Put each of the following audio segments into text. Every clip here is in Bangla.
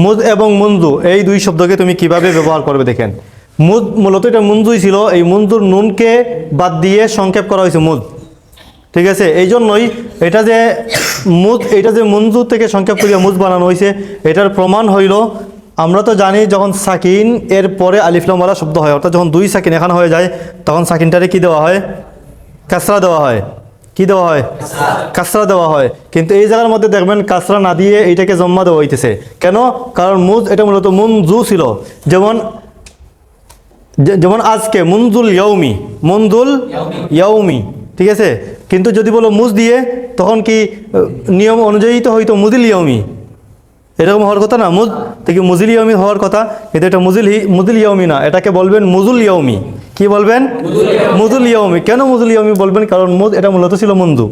মুজ এবং মুনজু এই দুই শব্দকে তুমি কিভাবে ব্যবহার করবে দেখেন। মুজ মূলত এটা মুনজুই ছিল, এই মুনজুর নুনকে বাদ দিয়ে সংক্ষেপ করা হয়েছে মুজ, ঠিক আছে। এই জন্যই এটা যে মুজ, এটা যে মুনজু থেকে সংক্ষেপ করিয়া মুজ বানানো হয়েছে, এটার প্রমাণ হইল আমরা তো জানি যখন সাকিন এর পরে আলিফলামওয়ালা শব্দ হয়, অর্থাৎ যখন দুই সাকিন এখানে হয়ে যায় তখন সাকিনটারে কি দেওয়া হয়? কাসরা দেওয়া হয়। কি দেওয়া হয়? কাসরা দেওয়া হয়। কিন্তু এই জায়গার মধ্যে দেখবেন কাসরা না দিয়ে এইটাকে জম্মা দেওয়া হইতেছে কেন? কারণ মুজ এটা মূলত মুনজু ছিল। যেমন আজকে মুনজুল ইয়াউমি, মুনজুল ইয়াউমি, ঠিক আছে। কিন্তু যদি বলো মুজ দিয়ে তখন কি নিয়ম অনুযায়ী তো হয়তো মুজিল ইয়াউমি, এরকম হওয়ার কথা না। মুজ থেকে মুজিল ইয়াউমি হওয়ার কথা, কিন্তু এটা মুজিল ইয়াউমি না, এটাকে বলবেন মুজুল ইয়াউমি। কি বলবেন? মুজুল ইয়াউমি। কেন মুজুল ইয়াউমি বলবেন? কারণ মুজ এটা মূলত ছিল মুনজু।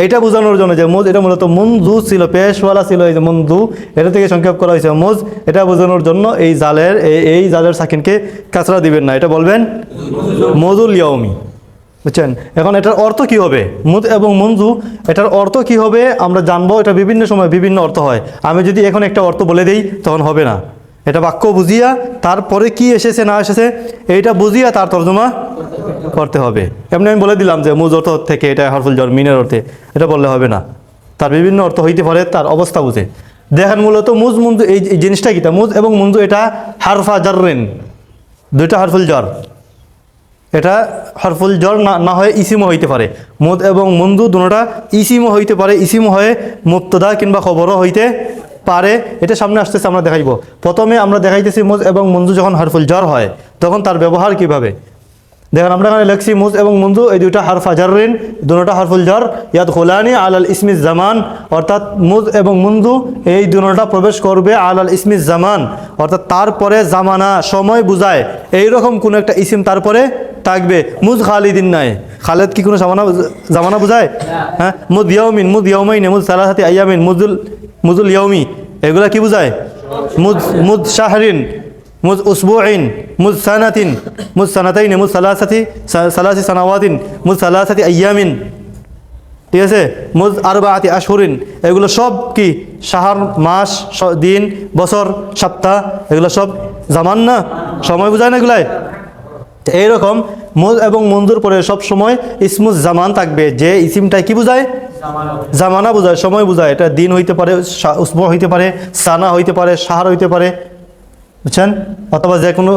এইটা বোঝানোর জন্য যে মুজ এটা মূলত মুনজু ছিল, পেশওয়ালা ছিল, এই যে মুনজু, এটা থেকে সংক্ষেপ করা হয়েছে মুজ। এটা বোঝানোর জন্য এই জালের সাকিনকে কাসরা দিবেন না, এটা বলবেন মুজুল ইয়াউমি, বুঝছেন? এখন এটার অর্থ কি হবে? মুজ এবং মুনজু এটার অর্থ কি হবে আমরা জানবো। এটা বিভিন্ন সময় বিভিন্ন অর্থ হয়। আমি যদি এখন একটা অর্থ বলে দিই তখন হবে না। এটা বাক্য বুঝিয়া তারপরে কি এসেছে না এসেছে এইটা বুঝিয়া তার তর্জমা করতে হবে। এমনি আমি বলে দিলাম যে মুজ অর্থ থেকে এটা হরফুল জর মিনের অর্থে, এটা বললে হবে না। তার বিভিন্ন অর্থ হইতে পারে, তার অবস্থা বুঝে। দেখেন মূলত মুজ মুনজু এই জিনিসটা কিটা, মুজ এবং মুনজু এটা হারফা জাররিন, দুইটা হরফুল জর। এটা হরফুল জর না হয়ে ইসিমও হইতে পারে। মুজ এবং মুনজু দুটোটা ইসিমও হইতে পারে, ইসিমও হয়ে মুবতাদা কিংবা খবরও হইতে পারে। এটা সামনে আসতেছে, আমরা দেখাইব। প্রথমে আমরা দেখাইতেছি মুজ এবং মুনজু যখন হরফুল জর হয় তখন তার ব্যবহার কিভাবে। দেখেন আমরা এখানে লিখছি মুজ এবং মুনজু এই দুইটা হারফা জাররিন, দুটোটা হরফুল জর। ইয়াদখুলানি আলাল ইসমিজ জামান, অর্থাৎ মুজ এবং মুনজু এই দুটোটা প্রবেশ করবে আলাল ইসমিজ জামান, অর্থাৎ তারপরে জামানা সময় বুঝায় এইরকম কোন একটা ইসিম তারপরে থাকবে। মুজ খালিদিন নাই, খালেদ কি কোনো জামানা বুঝায়? হ্যাঁ। মুজ ইয়াউমিন, মুজ ইয়াউমাইন, মুজ সালাসাতি আইয়ামিন, মুজুল ইয়াউমি, এগুলা কি বুঝায়? মুজ শাহরিন, মুজ উসবুইন, মুজ সানাতিন, মুজ সানাতাইন, মুজ সালাসি সানাওয়াতিন, মুজ সালাসাতি আইয়ামিন, ঠিক আছে। মুজ আরবাআতি আশহুরিন, এগুলো সব কি? শাহর, মাস, দিন, বছর, সপ্তাহ, এগুলো সব জামান না, সময় বুঝায় না এগুলাই। এইরকম মুজ এবং মুনজুর পরে সব সময় ইসমুজ জামান থাকবে, যে ইসিমটাই কি বুঝায়? জামানা বুঝায়, সময় বুঝায়। এটা দিন হইতে পারে, উসবু হইতে পারে, সানা হইতে পারে, শাহর হইতে পারে, বুঝছেন? অথবা যে কোনো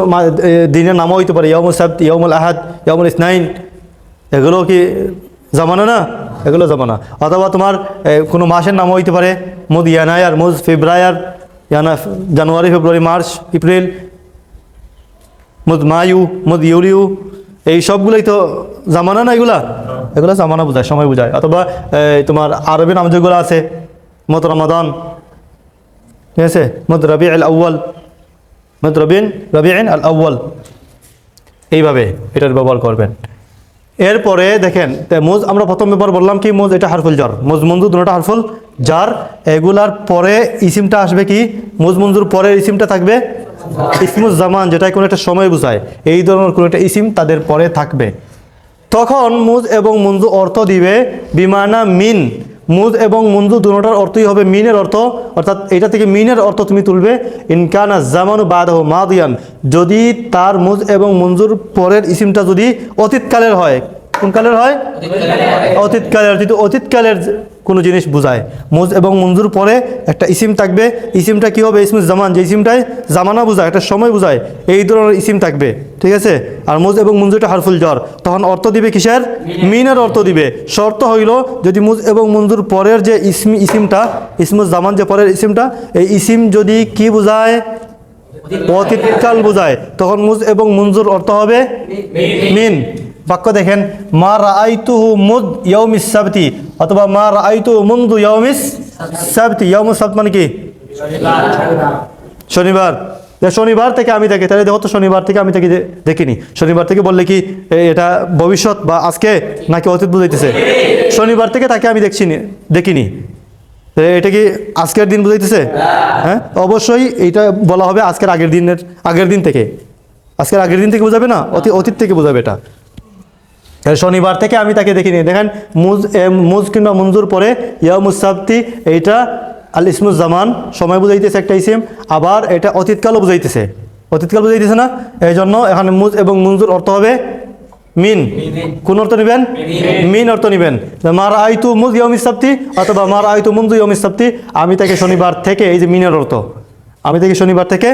দিনের নামও হইতে পারে, ইয়াউমুল সাবত, ইয়াউমুল আহাদ, ইয়াউমুল ইসনাইন, এগুলো কি জামানা না? এগুলো জামানা। অথবা তোমার কোনো মাসের নামও হইতে পারে, মুজ ইয়ানায়ার, মুজ ফেব্রুয়ার, জানুয়ারি, ফেব্রুয়ারি, মার্চ, এপ্রিল, মুজ মায়ু, মুজ ইউলিউ, এই সবগুলোই তো জামানা না। এগুলো জামানা বোঝায়, সময় বোঝায়। অথবা তোমার আরবি নাম যেগুলো আছে, মুদ রমাদান, ঠিক আছে, মুদ রবিউল আউয়াল, মুদ রবিউল আউয়াল, এইভাবে এটার ব্যবহার করবেন। এরপরে দেখেন মুজ আমরা প্রথম ব্যাপার বললাম কি? মুজ এটা হারফুল জার, মুজ মুনজু দুটোটা হারফুল জার। এগুলার পরে ইসিমটা আসবে কি? মুজ মুনজুর পরে ইসিমটা থাকবে ইসমুজ জামান, যেটা কোনো একটা সময় বোঝায়। এই ধরনের কোনো একটা ইসিম তাদের পরে থাকবে। তখন মুজ এবং মুনজু অর্থ দিবে বিমানা মিন। মুজ এবং মুনজু দুটোটার অর্থই হবে মিনের অর্থ, অর্থাৎ এটা থেকে মিনের অর্থ তুমি তুলবে ইনকানা জামানু বাদাহু মাদিয়ান, যদি তার মুজ এবং মুনজুর পরের ইসিমটা যদি অতীতকালের হয়। কোন কালের হয়? অতীতকালের। যদি অতীতকালের কোনো জিনিস বোঝায়, মুজ এবং মুনজুর পরে একটা ইসিম থাকবে। ইসিমটা কি হবে? ইসমুজ জামান, যে ইসিমটাই জামানা বোঝায়, একটা সময় বোঝায়, এই ধরনের ইসিম থাকবে, ঠিক আছে। আর মুজ এবং মুনজুরটা হারফুল জর, তখন অর্থ দিবে কিসের? মিনের অর্থ দিবে। শর্ত হইল যদি মুজ এবং মুনজুর পরের যে ইসিমটা, ইসমুজ জামান যে পরের ইসিমটা, এই ইসিম যদি কি বোঝায়? অতীতকাল বোঝায়, তখন মুজ এবং মুনজুর অর্থ হবে মিন। বাক্য দেখেন, মা রাআইতুহু মুদ ইয়াউমিস সাবতি, অথবা মা রাআইতুহু মুনযু ইয়াউমিস সাবতি। ইয়াউমুস সাবত মানে কি? শনিবার। শনিবার থেকে আমি দেখি, তাহলে দেখো তো শনিবার থেকে আমি দেখিনি। শনিবার থেকে বললে কি এটা ভবিষ্যৎ বা আজকে নাকি অতীত বুঝাইতেছে? শনিবার থেকে তাকে আমি দেখিনি, এটা কি আজকের দিন বুঝাইতেছে? হ্যাঁ, অবশ্যই এইটা বলা হবে আজকের আগের দিন থেকে। আজকের আগের দিন থেকে বোঝাবে না, অতীত থেকে বোঝাবে এটা। শনিবার থেকে আমি তাকে দেখিনি। দেখেন মুজ কিংবা মুনজুর পরে ইয়াউমুস সাবতি, এইটা আল ইসমুজ জামান সময় বুঝাইতেছে একটা ইসিম, আবার এটা অতীতকালও বুঝাইতেছে, অতীতকাল বুঝাইতেছে না, এই জন্য এখানে মুজ এবং মুনজুর অর্থ হবে মিন। কোন অর্থ নেবেন? মিন অর্থ নেবেন। মা রাআইতু মুজ ইয়াউমিস সাবতি অথবা মা রাআইতু মুনযু ইয়াউমিস সাবতি, আমি তাকে শনিবার থেকে, এই যে মিনের অর্থ, আমি তাকে শনিবার থেকে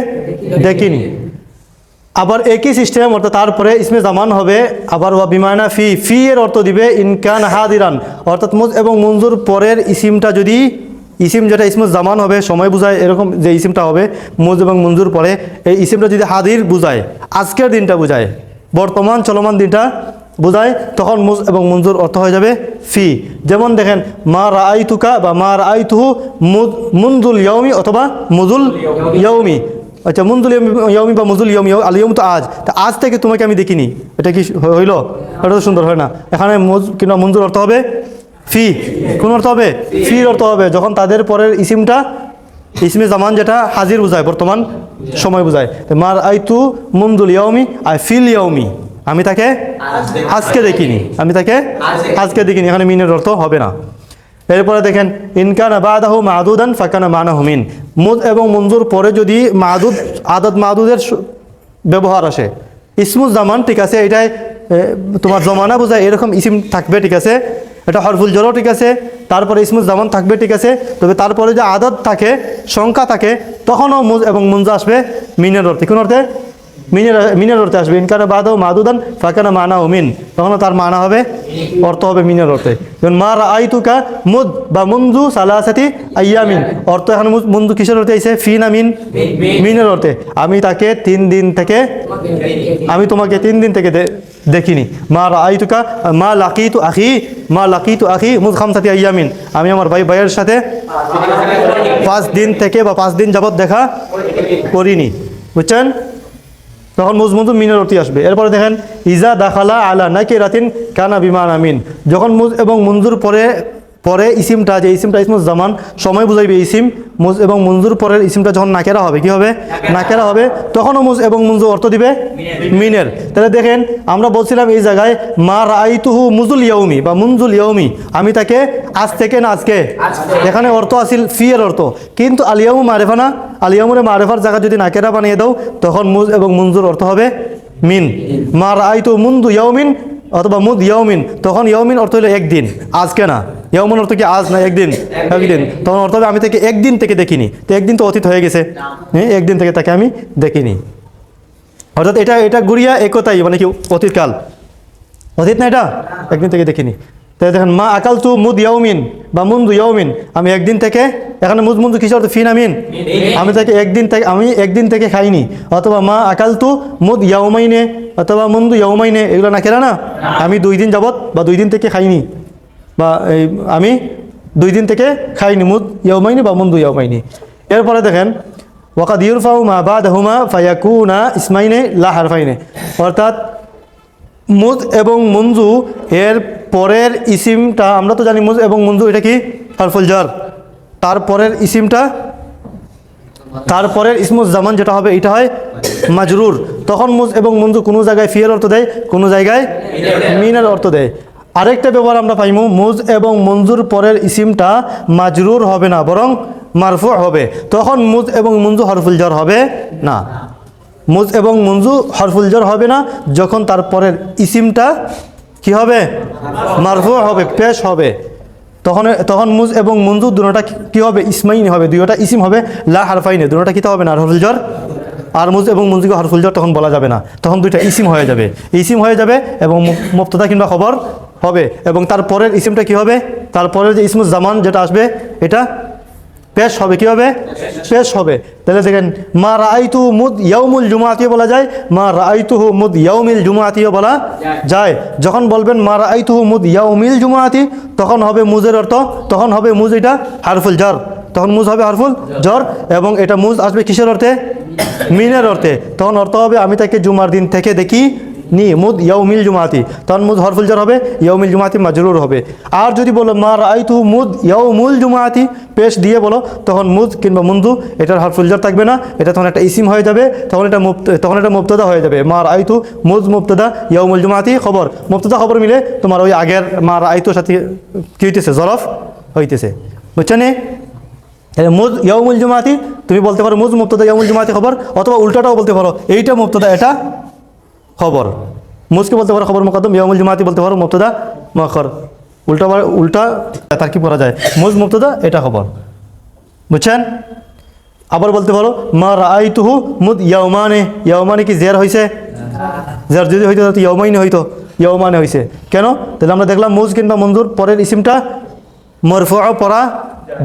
দেখিনি। আবার একই সিস্টেম, অর্থাৎ তারপরে ইসমে জামান হবে আবার ওয়া বিমানা ফি, ফি এর অর্থ দিবে ইনকান হাদিরান, অর্থাৎ মুজ এবং মুনজুর পরের ইসিমটা যদি, ইসিম যেটা ইসমে জামান হবে সময় বুঝায়, এরকম যে ইসিমটা হবে মুজ এবং মুনজুর পরে, এই ইসিমটা যদি হাদির বুঝায়, আজকের দিনটা বুঝায়, বর্তমান চলমান দিনটা বুঝায়, তখন মুজ এবং মুনজুর অর্থ হয়ে যাবে ফি। যেমন দেখেন মা রাআইতুকা বা মা রাআইতুহু মুনজুল ইয়াউমি অথবা মুজুল ইয়াউমি। আচ্ছা, মুনজুল ইয়াউমি বা মুজুল ইয়াউমি, আল ইয়াউম তো আজ, তা আজ থেকে তোমাকে আমি দেখিনি, এটা কি হইল? এটা তো সুন্দর হয় না। এখানে মুজ কিংবা মুনজুর অর্থ হবে ফি। কোন অর্থ হবে? ফির অর্থ হবে যখন তাদের পরের ইসিমটা ইসমে জামান যেটা হাজির বুঝায়, বর্তমান সময় বুঝায়। মা রাআইতু মুনজুল ইয়াউমি আই ফিল ইয়াউমি, আমি তাকে আজকে দেখিনি, আমি তাকে আজকে দেখিনি, এখানে মিনের অর্থ হবে না। এরপরে দেখেন ইনকানা বাদাহু মাদুদান ফাকানা মানাহু মিন, মুজ এবং মুনজুর পরে যদি মাদুদ, আদদ মাদুদের ব্যবহার আসে, ইসমুজ জামান ঠিক আছে, এটাই তোমার জমানা বোঝায়, এরকম ইসিম থাকবে ঠিক আছে, এটা হরফুল জরও ঠিক আছে, তারপরে ইসমুজ জামান থাকবে ঠিক আছে, তবে তারপরে যে আদদ থাকে, সংখ্যা থাকে, তখনও মুজ এবং মুনজু আসবে মিনের অর্থে। কোন অর্থে? মিনের অর্থে আসবে। ইনকানা বাদাহু মাদুদান ফাকানা মানাহু মিন, তখনও তার মানা হবে, অর্থ হবে মিনের অর্থে। যেমন মা রাআইতুকা মুদ বা মুনজু সালাসাতি আইয়ামিন, অর্থ এখানে মুনজু কিসের অর্থে আইছে? ফি না মিন? মিনের অর্থে। আমি তাকে 3 দিন থেকে, আমি তোমাকে 3 দিন থেকে দেখিনি। মা রাআইতুকা মা লাকিতু আখি, মা লাকিতু আখি মুজ খামসাতি আইয়ামিন, আমি আমার ভাইয়ের সাথে 5 দিন থেকে বা 5 দিন যাবত দেখা করিনি। বুঝছেন? তখন মুজ মুনজু মিনের অর্থে আসবে। এরপরে দেখেন ইজা দাখালা আলা নাকিরাতিন কানা বিমানা মিন, যখন মুজ এবং মুনজুর পরে ইসিমটা, যে ইসিমটা ইসমুজ জামান সময় বুঝাইবে ইসিম, মুজ এবং মুনজুর পরের ইসিমটা যখন নাকেরা হবে, কি হবে? নাকেরা হবে, তখনও মুজ এবং মুনজু অর্থ দিবে মিনের। তাহলে দেখেন আমরা বলছিলাম এই জায়গায় মা রাআইতুহু মুজুল ইয়াউমি বা মুনজুল ইয়াউমি, আমি তাকে আজ থেকে না আজকে, এখানে অর্থ আসিল ফি এর অর্থ, কিন্তু আল ইয়াউমু মারিফা না, আল ইয়াউমের মারিফার জায়গা যদি নাকেরা বানিয়ে দাও, তখন মুজ এবং মুনজুর অর্থ হবে মিন। মা রাআইতু মুনদু ইয়াউমিন অথবা মুদ ইয়াউমিন, তখন ইয়াউমিন অর্থ হলো একদিন, আজকে না। ইয়াউমিন অর্থ কি আজ না একদিন? একদিন, তখন অর্থ হবে আমি তাকে একদিন থেকে দেখিনি, তো একদিন তো অতীত হয়ে গেছে, হ্যাঁ, একদিন থেকে তাকে আমি দেখিনি, অর্থাৎ এটা গুড়িয়া একতাই, মানে কি অতীতকাল, অতীত না, এটা একদিন থেকে দেখিনি। তাই দেখেন মা আকালতু মুদ ইয়াউমিন বা মুনদু ইয়াউমিন, আমি একদিন থেকে, এখানে মুজ মুনদু কিসের অর্থ? ফি না মিন? আমি তাকে একদিন থেকে খাইনি। অথবা মা আকালতু মুদ ইয়াউমাইনে অথবা মুনদু ইয়াউমাইনে, এগুলো না কেনা না, আমি 2 দিন যাবত বা 2 দিন থেকে খাইনি, বা আমি 2 দিন থেকে খাইনি, মুদ ইয়াউমাইনি বা মুনদু ইয়াউমাইনি। এরপরে দেখেন ওয়াকাদ ইউরফাউ মা বাদাহুমা ফায়াকুনা ইসমাইনে লা হারফাইনে, অর্থাৎ মুজ এবং মুনজু এর পরের ইসিমটা, আমরা তো জানি মুজ এবং মুনজু এটা কি? হরফুল জার। তারপরের ইসিমটা, তারপরের ইসমুজ জামান যেটা হবে, এটা হয় মাজরুর, তখন মুজ এবং মুনজু কোনো জায়গায় ফিয়ের অর্থ দেয়, কোনো জায়গায় মিনের অর্থ দেয়। আরেকটা ব্যবহার আমরা পাইমু, মুজ এবং মঞ্জুর পরের ইসিমটা মাজরুর হবে না, বরং মারফু হবে, তখন মুজ এবং মুনজু হরফুল জার হবে না। মুজ এবং মুনজু হরফুল জার হবে না যখন তারপরের ইসিমটা কি হবে? মারফু হবে, পেশ হবে, তখন মুজ এবং মুনজু দুটোটা কি হবে? ইসমাইনি হবে, দুইটা ইসিম হবে, লা হারফাইনে, দুটোটা কিতা হবে না, হরফুল জার। আর মুজ এবং মুনজুকে হরফুল জার তখন বলা যাবে না, তখন দুইটা ইসিম হয়ে যাবে, ইসিম হয়ে যাবে এবং মুবতাদা কিংবা খবর হবে, এবং তারপরের ইসিমটা কি হবে? তারপরের যে ইসমুজ জামান যেটা আসবে, এটা পেশ হবে, কি হবে? পেশ হবে। তাহলে দেখেন মা রাআইতু মুদ ইয়াউমুল জুমাআতিও বলা যায়, মা রাআইতুহু মুদ ইয়াউমিল জুমাআতিও বলা যায়। যখন বলবেন মা রাআইতুহু মুদ ইয়াউমিল জুমাআতি, তখন হবে মুজের অর্থ, তখন হবে মুজ এটা হারফুল জার, তখন মুজ হবে হারফুল জার, এবং এটা মুজ আসবে কিসের অর্থে? মিনের অর্থে। তখন অর্থ হবে আমি তাকে জুমার দিন থেকে দেখি নি, মুদ ইয়াউমিল জুমাআতি, তখন মুদ হরফুল জার হবে, ইয়াউমিল জুমাআতি মাজরুর হবে। আর যদি বলো মা রাআইতুহু মুদ ইয়াউমুল জুমাআতি, পেশ দিয়ে বলো, তখন মুদ কিংবা মুনদু এটার হরফুল জার থাকবে না, এটা তখন একটা ইসিম হয়ে যাবে, তখন এটা মুবতাদা হয়ে যাবে। মা রাআইতু মুদ মুবতাদা, ইয়াউমুল জুমাআতি খবর, মুবতাদা খবর মিলে তোমার ওই আগের মা রাআইতুর সাথে কি হইতেছে? জরফ হইতেছে, বুঝছেন? মুজ ইয়াউমুল জুমাতি তুমি বলতে পারো মুজ মুবতাদা ইয়াউমুল জুমাতি খবর, অথবা উল্টাটাও বলতে পারো এইটা মুবতাদা এটা খবর। মুজকে বলতে পারো খবর মুকদ্দম, ইয়াউমুল জুমাতি বলতে পারো মুবতাদা মুআখখার। উল্টা তার কি পড়া যায়, মুজ মুবতাদা এটা খবর, বুঝছেন? আবার বলতে পারো মা রাআইতুহু মুদ ইয়াউমানে, ইয়াউমানে কি জের হয়েছে? জের যদি হইতো তাহলে ইয়াউমাইনে হইতো, ইয়াউমানে হয়েছে কেন? তাহলে আমরা দেখলাম মুজ কিংবা মঞ্জুর পরের ইসিমটা মরফুআ পড়া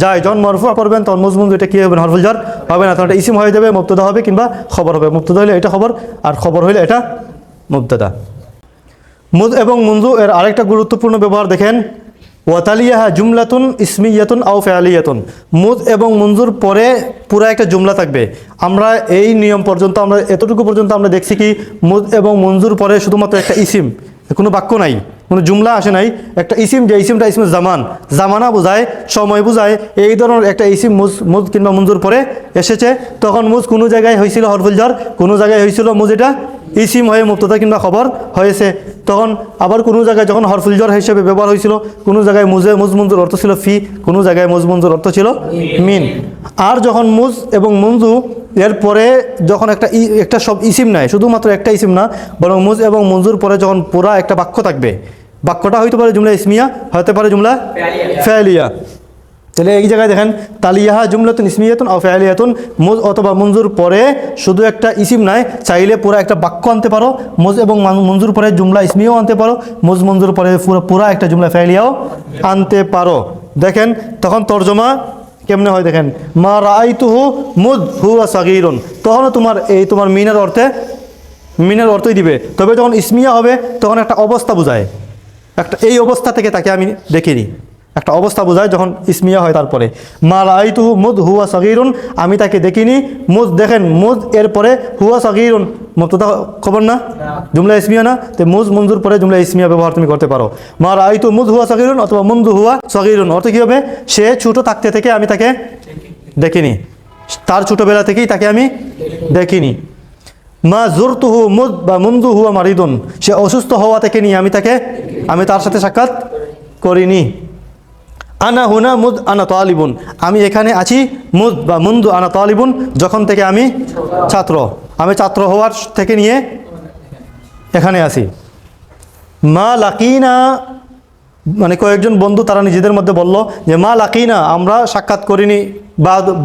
যায়, যখন মরফুআ পড়বেন তখন মুজ মঞ্জুর এটা কি হবে না, হরফুল জার হবে না, তখন এটা ইসিম হয়ে যাবে, মুবতাদা হবে কিংবা খবর হবে। মুবতাদা হলে এটা খবর আর খবর হইলে এটা মুবতাদা। মুজ এবং মঞ্জু এর আরেকটা গুরুত্বপূর্ণ ব্যবহার দেখেন, ওয়াতালিয়াহা জুমলাতুন ইসমিয়াতুন আও ফেআলিয়াতুন। মুজ এবং মঞ্জুর পরে পুরো একটা জুমলা থাকবে। আমরা এই নিয়ম পর্যন্ত আমরা এতটুকু পর্যন্ত আমরা দেখছি কি মুজ এবং মঞ্জুর পরে শুধুমাত্র একটা ইসিম, কোনো বাক্য নাই, কোনো জুমলা আসে নাই, একটা ইসিম, যে ইসিমটা ইসমে জামান, জামানা বোঝায়, সময় বোঝায়, এই ধরনের একটা ইসিম মুজ কিংবা মঞ্জুর পরে এসেছে। তখন মুজ কোনো জায়গায় হয়েছিল হরফুল জার, কোনো জায়গায় হয়েছিল মুজ এটা ইসিম হয়ে মুবতাদা কিংবা খবর হয়েছে। তখন আবার কোনো জায়গায় যখন হরফুল জার হিসেবে ব্যবহার হয়েছিল, কোনো জায়গায় মুজ মঞ্জুর অর্থ ছিল ফি, কোনো জায়গায় মুজ মঞ্জুর অর্থ ছিল মিন। আর যখন মুজ এবং মঞ্জু এরপরে যখন একটা সব ইসিম নেয়, শুধুমাত্র একটা ইসিম না, বরং মুজ এবং মঞ্জুর পরে যখন পুরা একটা বাক্য থাকবে, বাক্যটা হইতে পারে জুমলা ইসমিয়া, হতে পারে জুমলা ফেআলিয়া। তাহলে এই জায়গায় দেখেন তালিয়াহা জুমলাতুন ইসমিয়াতুন আও ফেআলিয়াতুন, মুজ অথবা মঞ্জুর পরে শুধু একটা ইসিম নাই, চাইলে পুরো একটা বাক্য আনতে পারো, মুজ এবং মঞ্জুর পরে জুমলা ইসমিয়াও আনতে পারো, মুজ মঞ্জুর পরে পুরা একটা জুমলা ফেআলিয়াও আনতে পারো। দেখেন তখন তর্জমা কেমনে হয় দেখেন, মা রাআইতুহু মুদ হুয়া সাগীরুন, তখন তোমার মিনের অর্থই দিবে। তবে যখন ইসমিয়া হবে তখন একটা অবস্থা বোঝায়, এই অবস্থা থেকে তাকে আমি দেখিনি, একটা অবস্থা বোঝায় যখন ইসমিয়া হয়। তারপরে মা রাআইতুহু মুদ হুয়া সাগীরুন, আমি তাকে দেখিনি। মুদ দেখেন মুদ এরপরে হুয়া সাগীরুন, মুবতাদা খবর না, জুমলা ইসমিয়া না, তো মুজ মঞ্জুর পরে জুমলা ইসমিয়া ব্যবহার তুমি করতে পারো। মা রাআইতু মুদ হুয়া সাগীরুন অথবা মুনযু হুয়া সাগীরুন, অর্থ কী হবে, সে ছোট থাকতে থেকে আমি তাকে দেখিনি, তার ছোটবেলা থেকেই তাকে আমি দেখিনি। মা জুরতুহু মুদ বা মুনযু হুয়া মারিদুন, সে অসুস্থ হওয়া থেকে নিয়ে আমি তার সাথে সাক্ষাৎ করিনি। আনা হুনা মুদ আনা তালিবুন, আমি এখানে আছি মুদ বা মুনযু আনা তালিবুন, যখন থেকে আমি ছাত্র হওয়ার থেকে নিয়ে এখানে আসি। মা লাকিনা, মানে কয়েকজন বন্ধু তারা নিজেদের মধ্যে বলল যে মা লাকিনা, আমরা সাক্ষাৎ করিনি,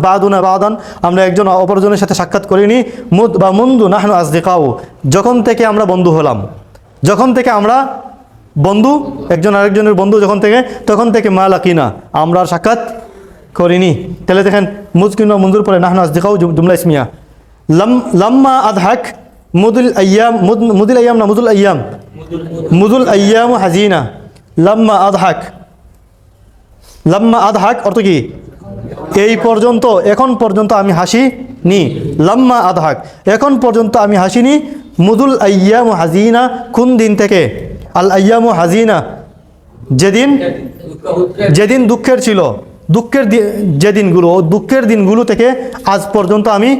বাদান, আমরা একজন অপরজনের সাথে সাক্ষাৎ করিনি। মুদ বা মুনযু নাহনু আসদিকাউ, যখন থেকে আমরা বন্ধু হলাম, যখন থেকে আমরা বন্ধু, একজন আরেকজনের বন্ধু তখন থেকে মা লাকিনা, আমরা আর সাক্ষাৎ করিনি। তাহলে দেখেন মুজ কিংবা মঞ্জুর পরে নাহনু আসদিকাউ জুমলা ইসমিয়া। লাম্মা আদহাক মুদুল আইয়াম না মুদুল আইয়াম হাজিনা। লাম্মা আদহাক অর্থ কি, এই পর্যন্ত, এখন পর্যন্ত আমি হাসিনি। লাম্মা আদহাক, এখন পর্যন্ত আমি হাসিনি। মুদুল আইয়াম হাজিনা, কোন দিন থেকে? আল আইয়াম হাজিনা, যেদিন দুঃখের ছিল, দুঃখের দিনগুলো থেকে আজ পর্যন্ত আমি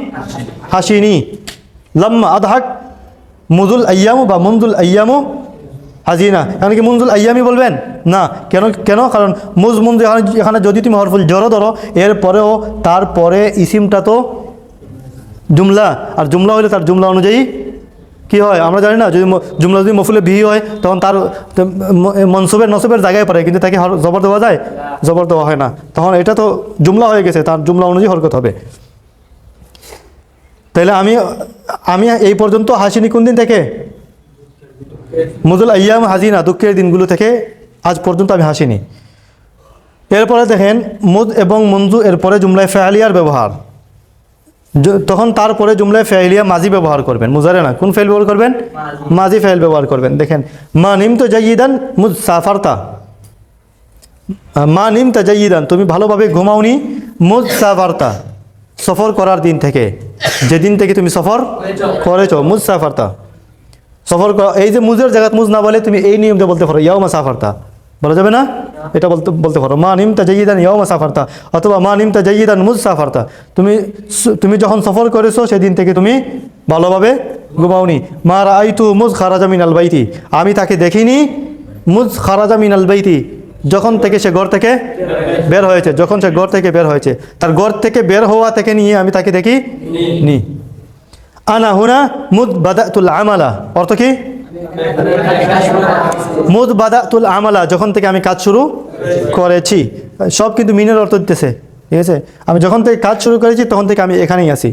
হাসিনি। লাম্মা আদহাক মুদুল আইয়াম বা মুনযুল আইয়াম হাজিনা, এখানে কি মুনযুল আইয়ামি বলবেন না? কেন? কারণ মুনযু এখানে যদি তুমি হরফুল জর ধরো, এরপরেও তারপরে ইসিমটা তো জুমলা, আর জুমলা হলে তার জুমলা অনুযায়ী কি হয় আমরা জানি না। জুমলা যদি মফুলে বিহি হয় তখন তার মনসুবের নসবের জায়গায় পড়ে, কিন্তু তাকে জবর দেওয়া যায়? জবর দেওয়া হয় না। তখন এটা তো জুমলা হয়ে গেছে, তার জুমলা অনুযায়ী হরকত হবে। তাহলে আমি এই পর্যন্ত হাসিনি কোন দিন থেকে? মুদুল আইয়াম হাজিনা, দুঃখের দিনগুলো থেকে আজ পর্যন্ত আমি হাসিনি। এরপরে দেখেন মুদ এবং মঞ্জু এরপরে জুমলায় ফেআলিয়ার ব্যবহার, তখন তারপরে জুমলায় ফেআলিয়া মাজি ব্যবহার করবেন, মুজারে না। কোন ফেল ব্যবহার করবেন? মাজি ফেল ব্যবহার করবেন। দেখেন মা নিমত জাইয়িদান মুদ সাফারতা, মা নিমতা জাইয়িদান, তুমি ভালোভাবে ঘুমাওনি। মুদ সাফারতা, সফর করার দিন থেকে, যেদিন থেকে তুমি সফর করেছো। মুদ সাফারতা, সফর করা। এই যে মুজের জায়গা মুজ না বলে তুমি এই নিয়ম দিয়ে বলতে পারো ইয়াউমা সাফারতা, বলা যাবে না? এটা বলতে পারো মা নিমতা জাইয়িদান ইয়াউমা সাফারতা, অথবা মা নিমতা জাইয়িদান মুজ সাফারতা, তুমি যখন সফর করেছো সেদিন থেকে তুমি ভালোভাবে ঘুমাওনি। মা রাআইতু মুজ খারাজা মিনাল বাইতি, আমি তাকে দেখিনি। মুজ খারাজা মিনাল বাইতি, যখন থেকে সে ঘর থেকে বের হয়েছে, যখন সে ঘর থেকে বের হয়েছে, তার ঘর থেকে বের হওয়া থেকে নিয়ে আমি তাকে দেখি নি। আনা হুনা মুদ বাদাতুল আমালা, অর্থ কি? মুদ বাদাতুল আমালা, যখন থেকে আমি কাজ শুরু করেছি। সব কিন্তু মিনের অর্থ দিতেছে, ঠিক আছে? আমি যখন থেকে কাজ শুরু করেছি তখন থেকে আমি এখানেই আছি।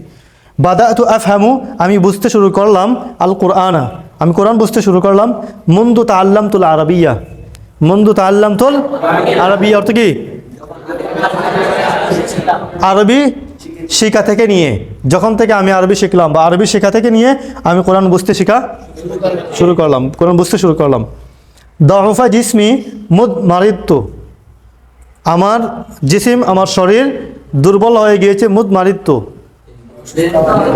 বাদাতু আফহামু, আমি বুঝতে শুরু করলাম আল কুরআনা, আমি কোরআন বুঝতে শুরু করলাম। মুন্দু তাআল্লামতুল আরাবিয়া, মুন্দু তাআল্লামতুল আরাবিয়া অর্থ কি? আরবি শিখা থেকে নিয়ে, যখন থেকে আমি আরবি শিখলাম বা আরবি শেখা থেকে নিয়ে আমি কোরআন বুঝতে শেখা শুরু করলাম, কোরআন বুঝতে শুরু করলাম। দাউফা জিসমি মুদ মারিদতু, আমার জিসিম, আমার শরীর দুর্বল হয়ে গিয়েছে। মুদ মারিদতু,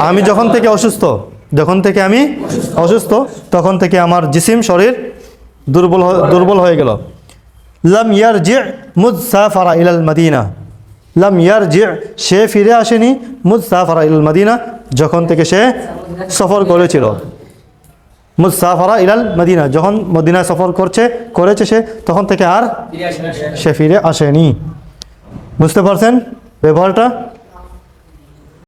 আমি যখন থেকে অসুস্থ, যখন থেকে আমি অসুস্থ তখন থেকে আমার জিসিম, শরীর দুর্বল হয়ে গেল। লাম ইয়ারজি মুদ সাফারা ইলাল মদিনা, লাম ইয়ারজি, সে ফিরে আসেনি। মুদ সাফারা ইলাল মদিনা, যখন থেকে সে সফর করেছিল। মুদ সাফারা ইলাল মদিনা, যখন মদিনা সফর করেছে সে, তখন থেকে আর সে ফিরে আসেনি। বুঝতে পারছেন ব্যবহারটা?